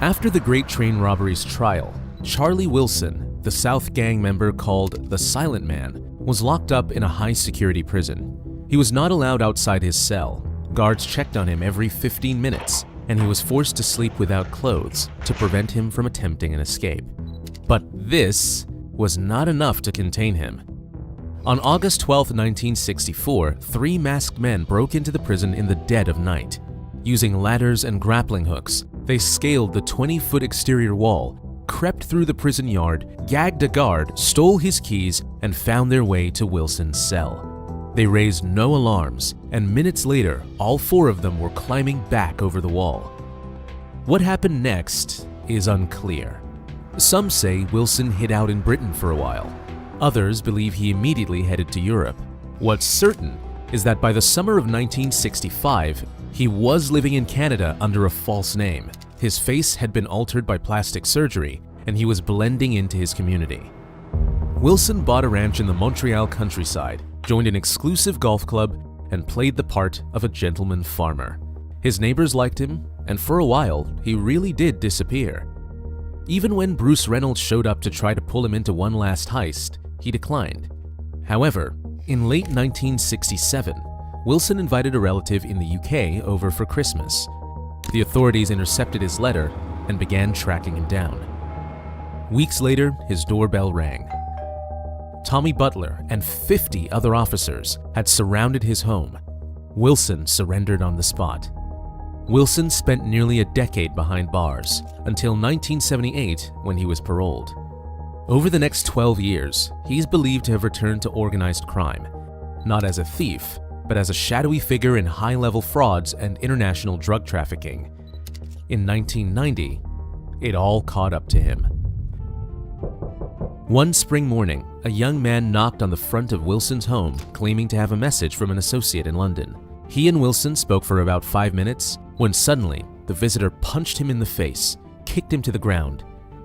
After the Great Train Robberies trial, Charlie Wilson, the South gang member called the Silent Man, was locked up in a high-security prison. He was not allowed outside his cell. Guards checked on him every 15 minutes, and he was forced to sleep without clothes to prevent him from attempting an escape. But this was not enough to contain him. On August 12, 1964, 3 masked men broke into the prison in the dead of night. Using ladders and grappling hooks, they scaled the 20-foot exterior wall, crept through the prison yard, gagged a guard, stole his keys, and found their way to Wilson's cell. They raised no alarms, and minutes later, all 4 of them were climbing back over the wall. What happened next is unclear. Some say Wilson hid out in Britain for a while. Others believe he immediately headed to Europe. What's certain is that by the summer of 1965, he was living in Canada under a false name. His face had been altered by plastic surgery, and he was blending into his community. Wilson bought a ranch in the Montreal countryside, joined an exclusive golf club, and played the part of a gentleman farmer. His neighbors liked him, and for a while, he really did disappear. Even when Bruce Reynolds showed up to try to pull him into one last heist, he declined. However, in late 1967, Wilson invited a relative in the UK over for Christmas. The authorities intercepted his letter and began tracking him down. Weeks later, his doorbell rang. Tommy Butler and 50 other officers had surrounded his home. Wilson surrendered on the spot. Wilson spent nearly a decade behind bars, until 1978 when he was paroled. Over the next 12 years, he's believed to have returned to organized crime, not as a thief, but as a shadowy figure in high-level frauds and international drug trafficking. In 1990, it all caught up to him. One spring morning, a young man knocked on the front of Wilson's home, claiming to have a message from an associate in London. He and Wilson spoke for about 5 minutes, when suddenly, the visitor punched him in the face, kicked him to the ground,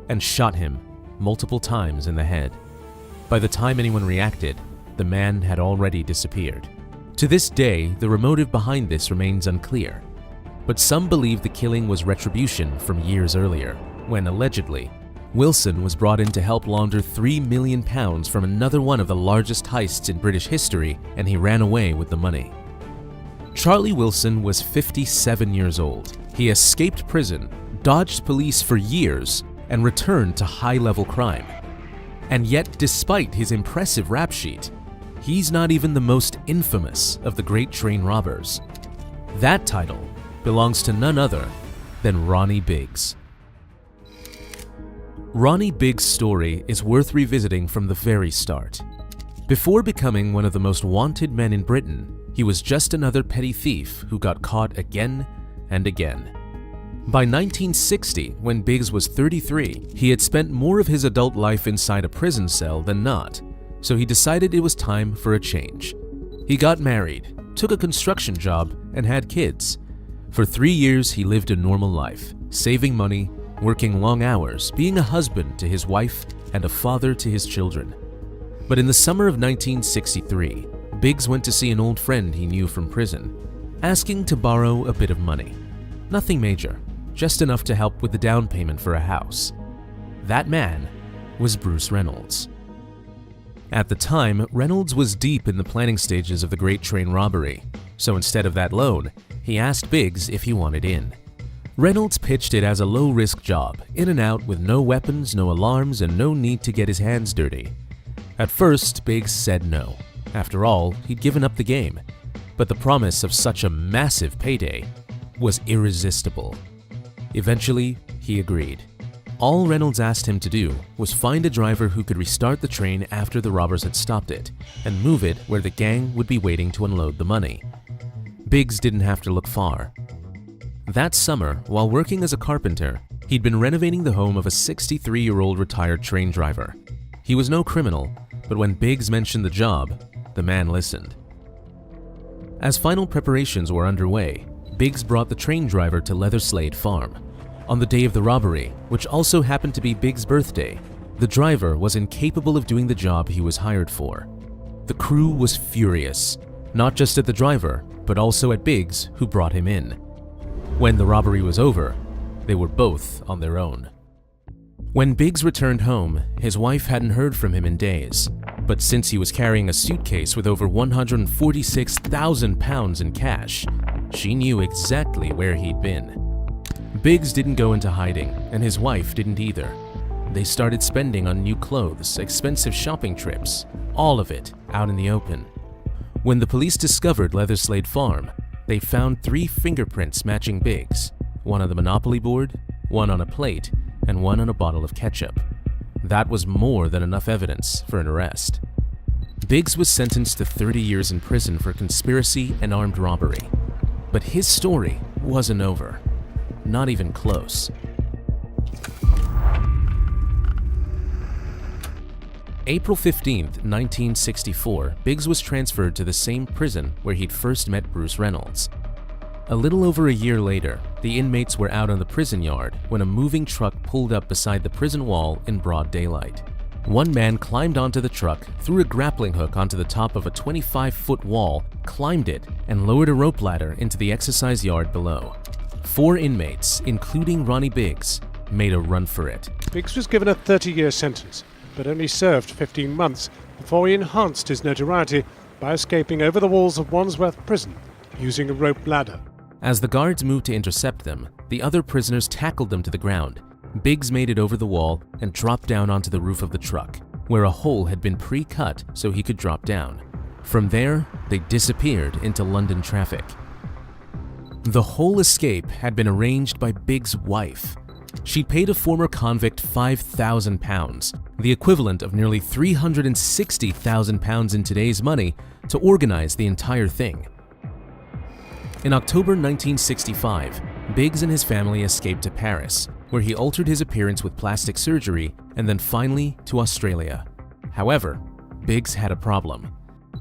and shot him multiple times in the head. By the time anyone reacted, the man had already disappeared. To this day, the motive behind this remains unclear, but some believe the killing was retribution from years earlier, when allegedly, Wilson was brought in to help launder £3 million from another one of the largest heists in British history, and he ran away with the money. Charlie Wilson was 57 years old. He escaped prison, dodged police for years, and returned to high-level crime. And yet, despite his impressive rap sheet, he's not even the most infamous of the Great Train robbers. That title belongs to none other than Ronnie Biggs. Ronnie Biggs' story is worth revisiting from the very start. Before becoming one of the most wanted men in Britain, he was just another petty thief who got caught again and again. By 1960, when Biggs was 33, he had spent more of his adult life inside a prison cell than not, so he decided it was time for a change. He got married, took a construction job, and had kids. For 3 years, he lived a normal life, saving money, working long hours, being a husband to his wife, and a father to his children. But in the summer of 1963, Biggs went to see an old friend he knew from prison, asking to borrow a bit of money. Nothing major, just enough to help with the down payment for a house. That man was Bruce Reynolds. At the time, Reynolds was deep in the planning stages of the Great Train robbery, so instead of that loan, he asked Biggs if he wanted in. Reynolds pitched it as a low-risk job, in and out with no weapons, no alarms, and no need to get his hands dirty. At first, Biggs said no. After all, he'd given up the game, but the promise of such a massive payday was irresistible. Eventually, he agreed. All Reynolds asked him to do was find a driver who could restart the train after the robbers had stopped it and move it where the gang would be waiting to unload the money. Biggs didn't have to look far. That summer, while working as a carpenter, he'd been renovating the home of a 63-year-old retired train driver. He was no criminal, but when Biggs mentioned the job, the man listened. As final preparations were underway, Biggs brought the train driver to Leatherslade Farm. On the day of the robbery, which also happened to be Biggs' birthday, the driver was incapable of doing the job he was hired for. The crew was furious, not just at the driver, but also at Biggs, who brought him in. When the robbery was over, They were both on their own. When Biggs returned home, his wife hadn't heard from him in days, but since he was carrying a suitcase with over £146,000 in cash, she knew exactly where he'd been. Biggs didn't go into hiding, and his wife didn't either. They started spending on new clothes, expensive shopping trips, all of it out in the open. When the police discovered Leatherslade Farm, they found 3 fingerprints matching Biggs, one on the Monopoly board, one on a plate, and one on a bottle of ketchup. That was more than enough evidence for an arrest. Biggs was sentenced to 30 years in prison for conspiracy and armed robbery. But his story wasn't over. Not even close. April 15th, 1964, Biggs was transferred to the same prison where he'd first met Bruce Reynolds. A little over a year later, the inmates were out on the prison yard when a moving truck pulled up beside the prison wall in broad daylight. One man climbed onto the truck, threw a grappling hook onto the top of a 25-foot wall, climbed it, and lowered a rope ladder into the exercise yard below. 4 inmates, including Ronnie Biggs, made a run for it. Biggs was given a 30-year sentence, but only served 15 months before he enhanced his notoriety by escaping over the walls of Wandsworth Prison using a rope ladder. As the guards moved to intercept them, the other prisoners tackled them to the ground. Biggs made it over the wall and dropped down onto the roof of the truck, where a hole had been pre-cut so he could drop down. From there, they disappeared into London traffic. The whole escape had been arranged by Biggs' wife. She'd paid a former convict £5,000, the equivalent of nearly £360,000 in today's money, to organize the entire thing. In October 1965, Biggs and his family escaped to Paris, where he altered his appearance with plastic surgery, and then finally to Australia. However, Biggs had a problem.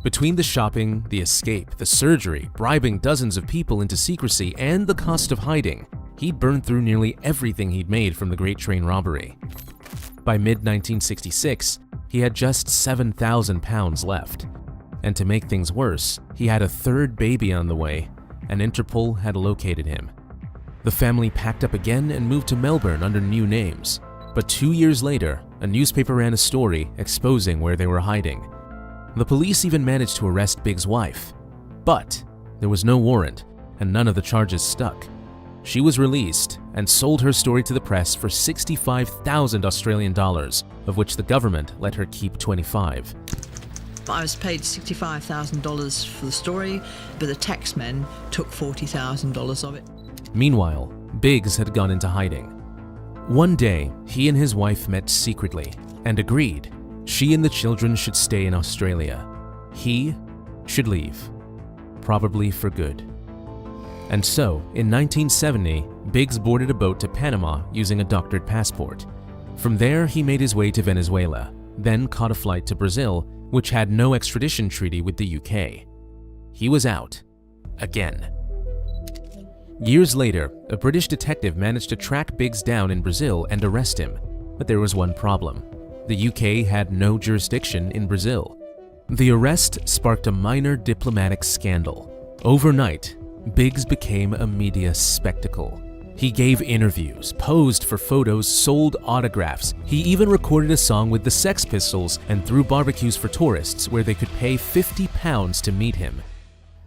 Between the shopping, the escape, the surgery, bribing dozens of people into secrecy, and the cost of hiding, he'd burned through nearly everything he'd made from the Great Train robbery. By mid-1966, he had just £7,000 left. And to make things worse, he had a 3rd baby on the way, and Interpol had located him. The family packed up again and moved to Melbourne under new names. But 2 years later, a newspaper ran a story exposing where they were hiding. The police even managed to arrest Biggs' wife. But there was no warrant, and none of the charges stuck. She was released and sold her story to the press for 65,000 Australian dollars, of which the government let her keep 25. I was paid $65,000 for the story, but the taxmen took $40,000 of it. Meanwhile, Biggs had gone into hiding. One day, he and his wife met secretly and agreed she and the children should stay in Australia. He should leave, probably for good. And so, in 1970, Biggs boarded a boat to Panama using a doctored passport. From there, he made his way to Venezuela, then caught a flight to Brazil, which had no extradition treaty with the UK. He was out. Again. Years later, a British detective managed to track Biggs down in Brazil and arrest him, but there was one problem. The UK had no jurisdiction in Brazil. The arrest sparked a minor diplomatic scandal. Overnight, Biggs became a media spectacle. He gave interviews, posed for photos, sold autographs. He even recorded a song with the Sex Pistols and threw barbecues for tourists where they could pay £50 to meet him.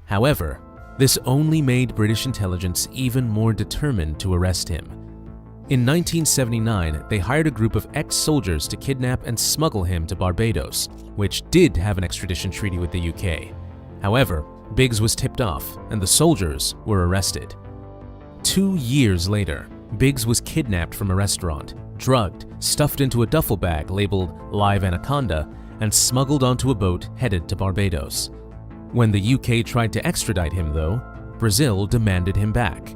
However, this only made British intelligence even more determined to arrest him. In 1979, they hired a group of ex-soldiers to kidnap and smuggle him to Barbados, which did have an extradition treaty with the UK. However, Biggs was tipped off and the soldiers were arrested. 2 years later, Biggs was kidnapped from a restaurant, drugged, stuffed into a duffel bag labeled Live Anaconda, and smuggled onto a boat headed to Barbados. When the UK tried to extradite him, though, Brazil demanded him back.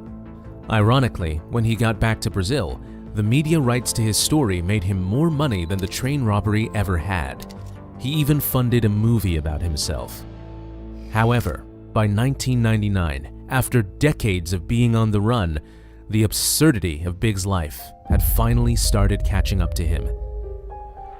Ironically, when he got back to Brazil, the media rights to his story made him more money than the train robbery ever had. He even funded a movie about himself. However, by 1999, after decades of being on the run, the absurdity of Biggs' life had finally started catching up to him.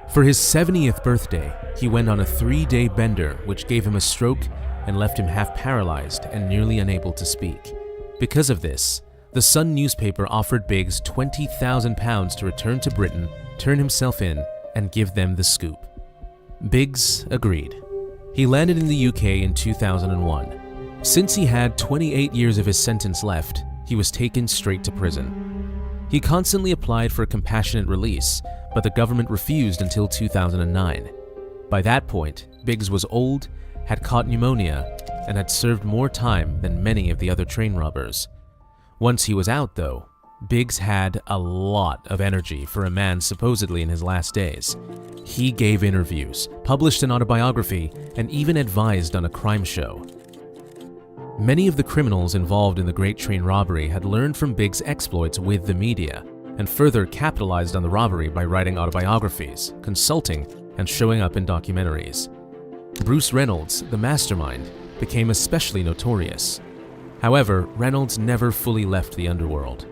For his 70th birthday, he went on a 3-day bender which gave him a stroke and left him half paralyzed and nearly unable to speak. Because of this, The Sun newspaper offered Biggs £20,000 to return to Britain, turn himself in, and give them the scoop. Biggs agreed. He landed in the UK in 2001. Since he had 28 years of his sentence left, he was taken straight to prison. He constantly applied for a compassionate release, but the government refused until 2009. By that point, Biggs was old, had caught pneumonia, and had served more time than many of the other train robbers. Once he was out, though, Biggs had a lot of energy for a man supposedly in his last days. He gave interviews, published an autobiography, and even advised on a crime show. Many of the criminals involved in the Great Train Robbery had learned from Biggs' exploits with the media, and further capitalized on the robbery by writing autobiographies, consulting, and showing up in documentaries. Bruce Reynolds, the mastermind, became especially notorious. However, Reynolds never fully left the underworld.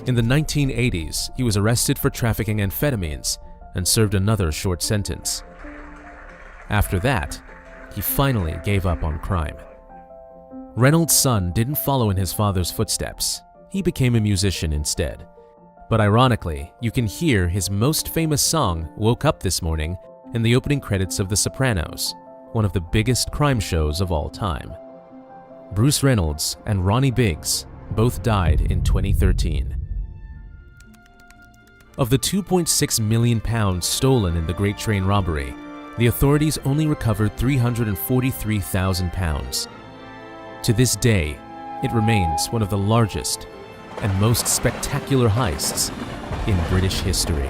In the 1980s, he was arrested for trafficking amphetamines and served another short sentence. After that, he finally gave up on crime. Reynolds' son didn't follow in his father's footsteps. He became a musician instead. But ironically, you can hear his most famous song, "Woke Up This Morning," in the opening credits of The Sopranos, one of the biggest crime shows of all time. Bruce Reynolds and Ronnie Biggs both died in 2013. Of the £2.6 million stolen in the Great Train Robbery, the authorities only recovered £343,000. To this day, it remains one of the largest and most spectacular heists in British history.